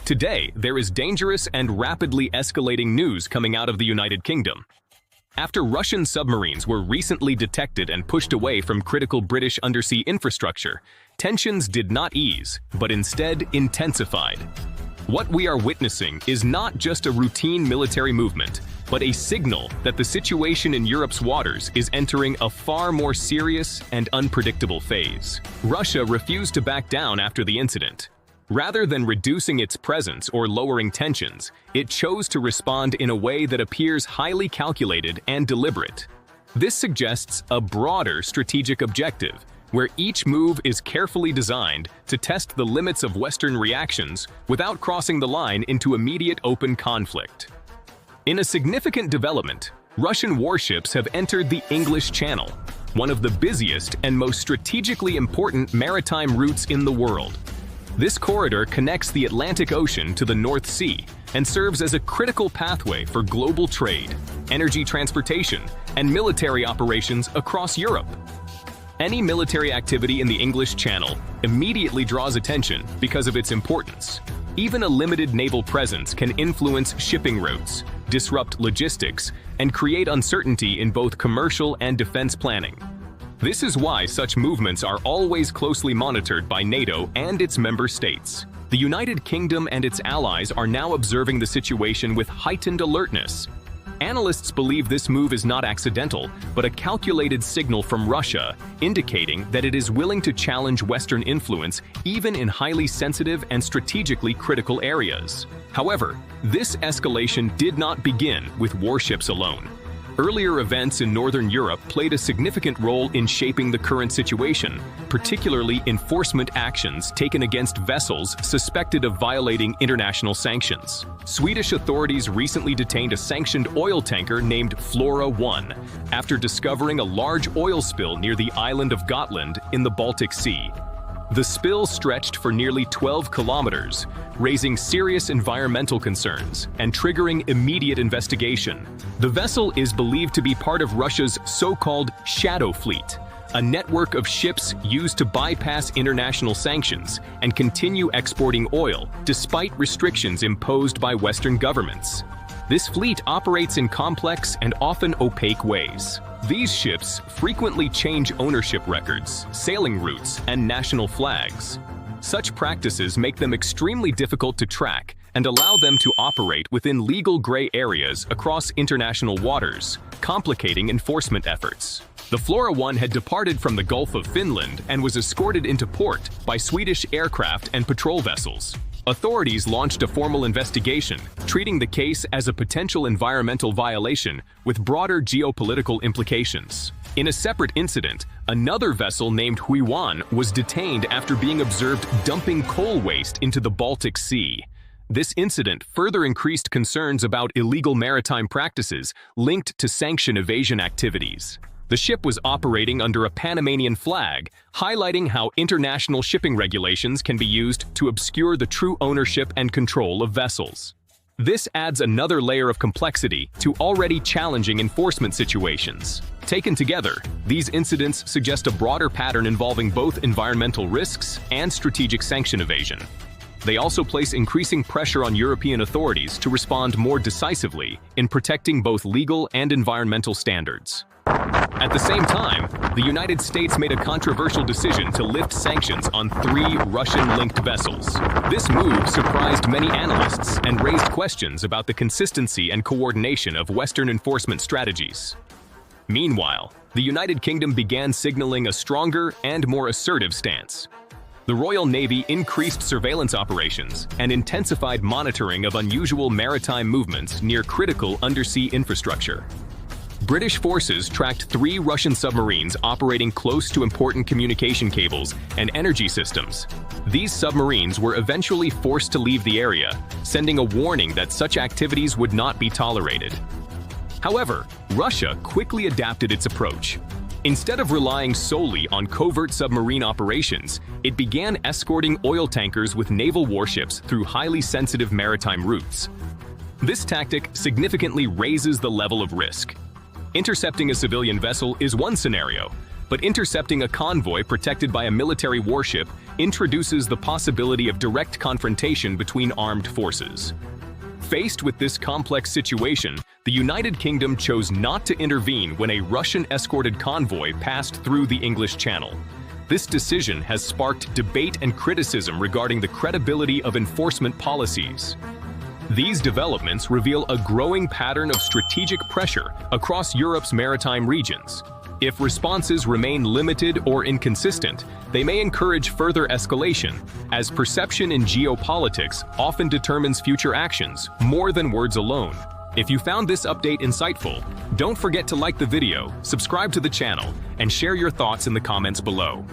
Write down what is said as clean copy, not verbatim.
Today, there is dangerous and rapidly escalating news coming out of the United Kingdom. After Russian submarines were recently detected and pushed away from critical British undersea infrastructure, tensions did not ease, but instead intensified. What we are witnessing is not just a routine military movement, but a signal that the situation in Europe's waters is entering a far more serious and unpredictable phase. Russia refused to back down after the incident. Rather than reducing its presence or lowering tensions, it chose to respond in a way that appears highly calculated and deliberate. This suggests a broader strategic objective, where each move is carefully designed to test the limits of Western reactions without crossing the line into immediate open conflict. In a significant development, Russian warships have entered the English Channel, one of the busiest and most strategically important maritime routes in the world. This corridor connects the Atlantic Ocean to the North Sea and serves as a critical pathway for global trade, energy transportation, and military operations across Europe. Any military activity in the English Channel immediately draws attention because of its importance. Even a limited naval presence can influence shipping routes, disrupt logistics, and create uncertainty in both commercial and defense planning. This is why such movements are always closely monitored by NATO and its member states. The United Kingdom and its allies are now observing the situation with heightened alertness. Analysts believe this move is not accidental, but a calculated signal from Russia, indicating that it is willing to challenge Western influence even in highly sensitive and strategically critical areas. However, this escalation did not begin with warships alone. Earlier events in Northern Europe played a significant role in shaping the current situation, particularly enforcement actions taken against vessels suspected of violating international sanctions. Swedish authorities recently detained a sanctioned oil tanker named Flora 1 after discovering a large oil spill near the island of Gotland in the Baltic Sea. The spill stretched for nearly 12 kilometers, raising serious environmental concerns and triggering immediate investigation. The vessel is believed to be part of Russia's so-called shadow fleet, a network of ships used to bypass international sanctions and continue exporting oil despite restrictions imposed by Western governments. This fleet operates in complex and often opaque ways. These ships frequently change ownership records, sailing routes, and national flags. Such practices make them extremely difficult to track and allow them to operate within legal gray areas across international waters, complicating enforcement efforts. The Flora 1 had departed from the Gulf of Finland and was escorted into port by Swedish aircraft and patrol vessels. Authorities launched a formal investigation, treating the case as a potential environmental violation with broader geopolitical implications. In a separate incident, another vessel named Huiwan was detained after being observed dumping coal waste into the Baltic Sea. This incident further increased concerns about illegal maritime practices linked to sanction evasion activities. The ship was operating under a Panamanian flag, highlighting how international shipping regulations can be used to obscure the true ownership and control of vessels. This adds another layer of complexity to already challenging enforcement situations. Taken together, these incidents suggest a broader pattern involving both environmental risks and strategic sanction evasion. They also place increasing pressure on European authorities to respond more decisively in protecting both legal and environmental standards. At the same time, the United States made a controversial decision to lift sanctions on 3 Russian-linked vessels. This move surprised many analysts and raised questions about the consistency and coordination of Western enforcement strategies. Meanwhile, the United Kingdom began signaling a stronger and more assertive stance. The Royal Navy increased surveillance operations and intensified monitoring of unusual maritime movements near critical undersea infrastructure. British forces tracked 3 Russian submarines operating close to important communication cables and energy systems. These submarines were eventually forced to leave the area, sending a warning that such activities would not be tolerated. However, Russia quickly adapted its approach. Instead of relying solely on covert submarine operations, it began escorting oil tankers with naval warships through highly sensitive maritime routes. This tactic significantly raises the level of risk. Intercepting a civilian vessel is one scenario, but intercepting a convoy protected by a military warship introduces the possibility of direct confrontation between armed forces. Faced with this complex situation, the United Kingdom chose not to intervene when a Russian-escorted convoy passed through the English Channel. This decision has sparked debate and criticism regarding the credibility of enforcement policies. These developments reveal a growing pattern of strategic pressure across Europe's maritime regions. If responses remain limited or inconsistent, they may encourage further escalation, as perception in geopolitics often determines future actions more than words alone. If you found this update insightful, don't forget to like the video, subscribe to the channel, and share your thoughts in the comments below.